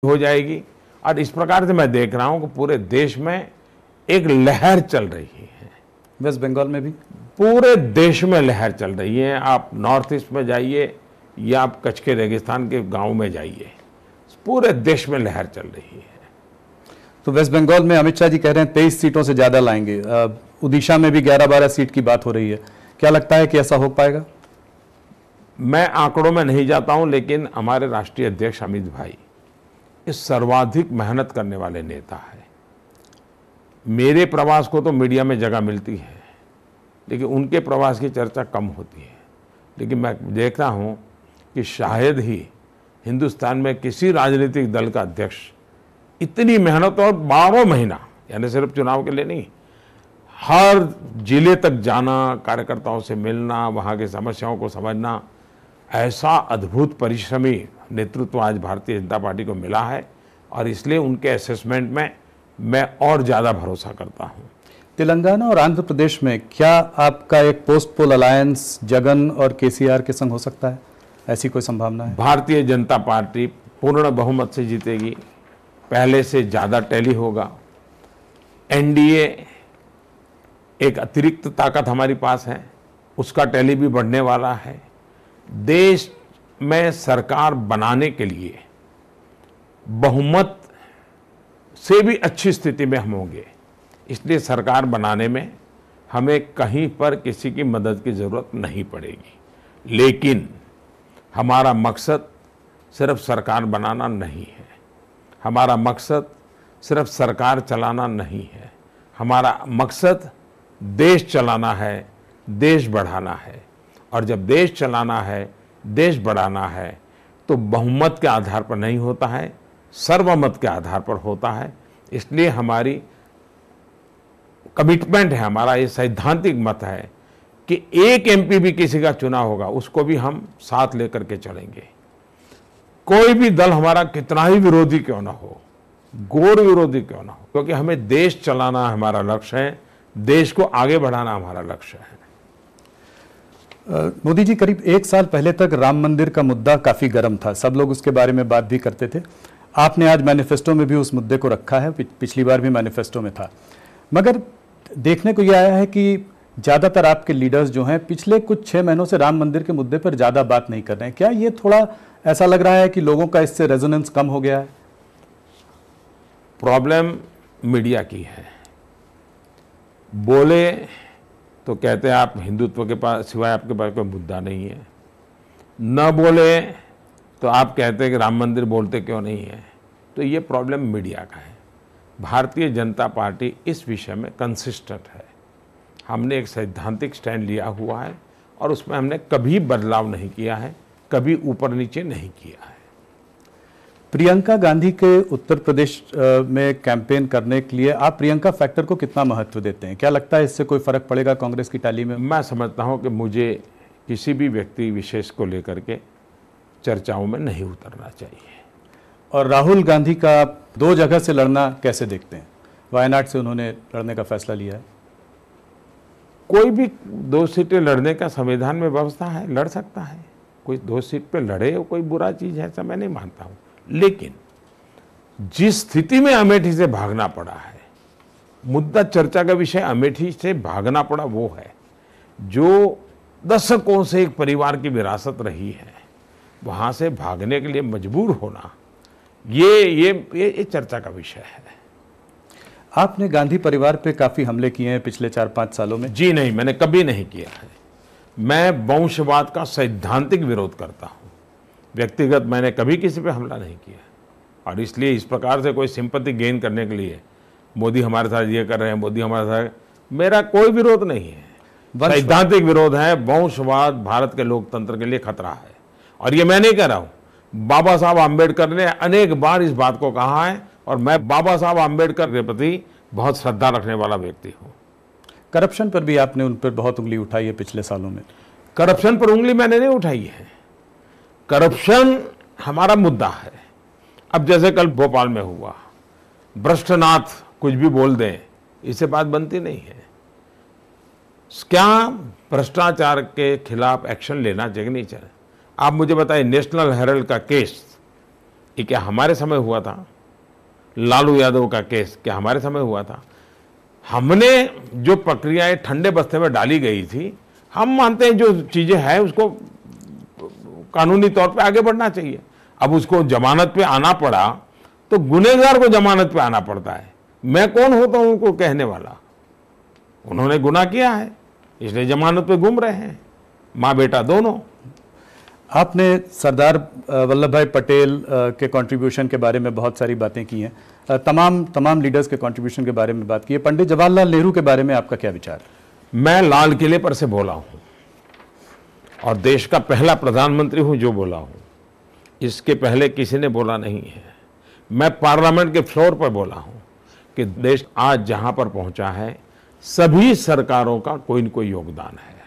हो जाएगी। और इस प्रकार से मैं देख रहा हूं कि पूरे देश में एक लहर चल रही है। वेस्ट बंगाल में भी पूरे देश में लहर चल रही है। आप नॉर्थ ईस्ट में जाइए या आप कच्छ के रेगिस्तान के गांव में जाइए, पूरे देश में लहर चल रही है। तो वेस्ट बंगाल में अमित शाह जी कह रहे हैं 23 सीटों से ज़्यादा लाएंगे। उड़ीसा में भी 11-12 सीट की बात हो रही है। क्या लगता है कि ऐसा हो पाएगा? मैं आंकड़ों में नहीं जाता हूं, लेकिन हमारे राष्ट्रीय अध्यक्ष अमित भाई इस सर्वाधिक मेहनत करने वाले नेता है। मेरे प्रवास को तो मीडिया में जगह मिलती है, लेकिन उनके प्रवास की चर्चा कम होती है। लेकिन मैं देख रहा हूं कि शायद ही हिंदुस्तान में किसी राजनीतिक दल का अध्यक्ष इतनी मेहनत और 12 महीना, यानी सिर्फ चुनाव के लिए नहीं, हर जिले तक जाना, कार्यकर्ताओं से मिलना, वहाँ की समस्याओं को समझना, ऐसा अद्भुत परिश्रमी नेतृत्व आज भारतीय जनता पार्टी को मिला है। और इसलिए उनके असेसमेंट में मैं और ज़्यादा भरोसा करता हूँ। तेलंगाना और आंध्र प्रदेश में क्या आपका एक पोस्ट पोल अलायंस जगन और केसीआर के संग हो सकता है? ऐसी कोई संभावना है? भारतीय जनता पार्टी पूर्ण बहुमत से जीतेगी, पहले से ज़्यादा टैली होगा। एनडीए एक अतिरिक्त ताकत हमारी पास है, उसका टैली भी बढ़ने वाला है। देश में सरकार बनाने के लिए बहुमत से भी अच्छी स्थिति में हम होंगे। इसलिए सरकार बनाने में हमें कहीं पर किसी की मदद की ज़रूरत नहीं पड़ेगी। लेकिन हमारा मकसद सिर्फ सरकार बनाना नहीं है, हमारा मकसद सिर्फ सरकार चलाना नहीं है, हमारा मकसद देश चलाना है, देश बढ़ाना है। और जब देश चलाना है, देश बढ़ाना है, तो बहुमत के आधार पर नहीं होता है, सर्वमत के आधार पर होता है। इसलिए हमारी कमिटमेंट है, हमारा ये सैद्धांतिक मत है कि एक एमपी भी किसी का चुना होगा, उसको भी हम साथ लेकर के चलेंगे। कोई भी दल हमारा कितना ही विरोधी क्यों ना हो, घोर विरोधी क्यों ना हो, क्योंकि हमें देश चलाना हमारा लक्ष्य है, देश को आगे बढ़ाना हमारा लक्ष्य है। मोदी जी, करीब 1 साल पहले तक राम मंदिर का मुद्दा काफ़ी गर्म था, सब लोग उसके बारे में बात भी करते थे। आपने आज मैनिफेस्टो में भी उस मुद्दे को रखा है, पिछली बार भी मैनिफेस्टो में था। मगर देखने को यह आया है कि ज़्यादातर आपके लीडर्स जो हैं पिछले कुछ 6 महीनों से राम मंदिर के मुद्दे पर ज़्यादा बात नहीं कर रहे हैं। क्या ये थोड़ा ऐसा लग रहा है कि लोगों का इससे रेजोनेंस कम हो गया है? प्रॉब्लम मीडिया की है। बोले तो कहते हैं आप हिंदुत्व के पास सिवाय आपके पास कोई मुद्दा नहीं है, न बोले तो आप कहते हैं कि राम मंदिर बोलते क्यों नहीं है। तो ये प्रॉब्लम मीडिया का है। भारतीय जनता पार्टी इस विषय में कंसिस्टेंट है। हमने एक सैद्धांतिक स्टैंड लिया हुआ है और उसमें हमने कभी बदलाव नहीं किया है, कभी ऊपर नीचे नहीं किया है। प्रियंका गांधी के उत्तर प्रदेश में कैंपेन करने के लिए आप प्रियंका फैक्टर को कितना महत्व देते हैं? क्या लगता है इससे कोई फर्क पड़ेगा कांग्रेस की टैली में? मैं समझता हूं कि मुझे किसी भी व्यक्ति विशेष को लेकर के चर्चाओं में नहीं उतरना चाहिए। और राहुल गांधी का 2 जगह से लड़ना कैसे देखते हैं? वायनाड से उन्होंने लड़ने का फैसला लिया है। कोई भी 2 सीटें लड़ने का संविधान में व्यवस्था है, लड़ सकता है। कोई 2 सीट पे लड़े कोई बुरा चीज है, ऐसा मैं नहीं मानता हूं। लेकिन जिस स्थिति में अमेठी से भागना पड़ा है, मुद्दा चर्चा का विषय अमेठी से भागना पड़ा वो है जो दशकों से एक परिवार की विरासत रही है। वहां से भागने के लिए मजबूर होना ये चर्चा का विषय है। आपने गांधी परिवार पे काफी हमले किए हैं पिछले 4-5 सालों में। जी नहीं, मैंने कभी नहीं किया है। मैं वंशवाद का सैद्धांतिक विरोध करता हूं। व्यक्तिगत मैंने कभी किसी पे हमला नहीं किया। और इसलिए इस प्रकार से कोई सिंपैथी गेन करने के लिए मोदी हमारे साथ ये कर रहे हैं, मोदी हमारे साथ, मेरा कोई विरोध नहीं है। सैद्धांतिक विरोध है। वंशवाद भारत के लोकतंत्र के लिए खतरा है। और ये मैं नहीं कह रहा हूं, बाबा साहब आम्बेडकर ने अनेक बार इस बात को कहा है और मैं बाबा साहब आम्बेडकर के प्रति बहुत श्रद्धा रखने वाला व्यक्ति हूं। करप्शन पर भी आपने उन पर बहुत उंगली उठाई है पिछले सालों में। करप्शन पर उंगली मैंने नहीं उठाई है। करप्शन हमारा मुद्दा है। अब जैसे कल भोपाल में हुआ, भ्रष्टनाथ कुछ भी बोल दें, इससे बात बनती नहीं है। क्या भ्रष्टाचार के खिलाफ एक्शन लेना चाहिए नहीं चाहिए? आप मुझे बताइए, नेशनल हेराल्ड का केस ये क्या हमारे समय हुआ था? लालू यादव का केस क्या हमारे समय हुआ था? हमने जो प्रक्रियाएं ठंडे बस्ते में डाली गई थी, हम मानते हैं जो चीजें हैं उसको कानूनी तौर पे आगे बढ़ना चाहिए। अब उसको जमानत पे आना पड़ा तो गुनहगार को जमानत पे आना पड़ता है। मैं कौन होता हूं उनको कहने वाला? उन्होंने गुनाह किया है इसलिए जमानत पे घूम रहे हैं, माँ बेटा दोनों। आपने सरदार वल्लभ भाई पटेल के कंट्रीब्यूशन के बारे में बहुत सारी बातें की हैं, तमाम लीडर्स के कंट्रीब्यूशन के बारे में बात की है। पंडित जवाहरलाल नेहरू के बारे में आपका क्या विचार है? मैं लाल किले पर से बोला हूं और देश का पहला प्रधानमंत्री हूं जो बोला हूं, इसके पहले किसी ने बोला नहीं है। मैं पार्लियामेंट के फ्लोर पर बोला हूं कि देश आज जहां पर पहुंचा है सभी सरकारों का कोई न कोई योगदान है,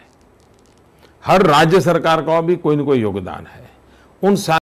हर राज्य सरकार का भी कोई न कोई योगदान है। उन